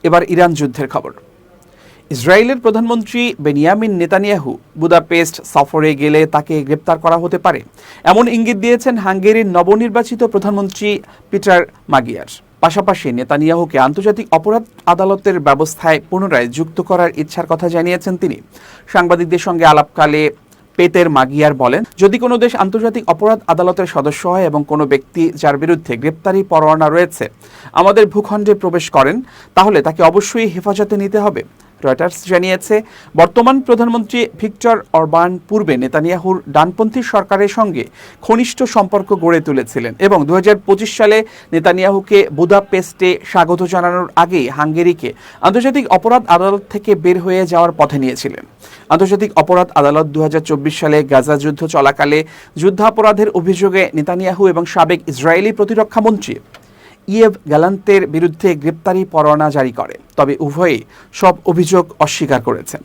এবার ইরান যুদ্ধের খবর। ইসরায়েলের প্রধানমন্ত্রী বেনিয়ামিন নেতানিয়াহু বুদাপেস্ট সফরে গেলে তাকে গ্রেপ্তার করা হতে পারে, এমন ইঙ্গিত দিয়েছেন হাঙ্গেরির নবনির্বাচিত প্রধানমন্ত্রী পিটার মাগিয়ার। পাশাপাশি নেতানিয়াহুকে আন্তর্জাতিক অপরাধ আদালতের ব্যবস্থায় পুনরায় যুক্ত করার ইচ্ছার কথা জানিয়েছেন তিনি। সাংবাদিকদের সঙ্গে আলাপকালে পেতের মাগিয়ার বলেন, যদি কোনো দেশ আন্তর্জাতিক অপরাধ আদালতের সদস্য হয় এবং কোনো ব্যক্তি যার বিরুদ্ধে গ্রেপ্তারি পরোয়ানা রয়েছে আমাদের ভূখণ্ডে প্রবেশ করেন, তাহলে তাকে অবশ্যই হেফাজতে নিতে হবে। রয়টার্স জানিয়েছে, বর্তমান প্রধানমন্ত্রী ভিক্টর অরবান পূর্বে নেতানিয়াহুর ডানপন্থী সরকারের সঙ্গে ঘনিষ্ঠ সম্পর্ক গড়ে তুলেছিলেন এবং 2025 সালে নেতানিয়াহুকে বুদাপেস্টে স্বাগত জানানোর আগেই হাঙ্গেরিকে আন্তর্জাতিক অপরাধ আদালত থেকে বের হয়ে যাওয়ার পথে নিয়েছিলেন। আন্তর্জাতিক অপরাধ আদালত 2024 সালে গাজা যুদ্ধ চলাকালে যুদ্ধাপরাধের অভিযোগে নেতানিয়াহু এবং সাবেক ইসরায়েলি প্রতিরক্ষা মন্ত্রী ইয়েভ গ্যালান্তের বিরুদ্ধে গ্রেপ্তারি পরোয়ানা জারি করে, তবে উভয়ই সব অভিযোগ অস্বীকার করেছেন।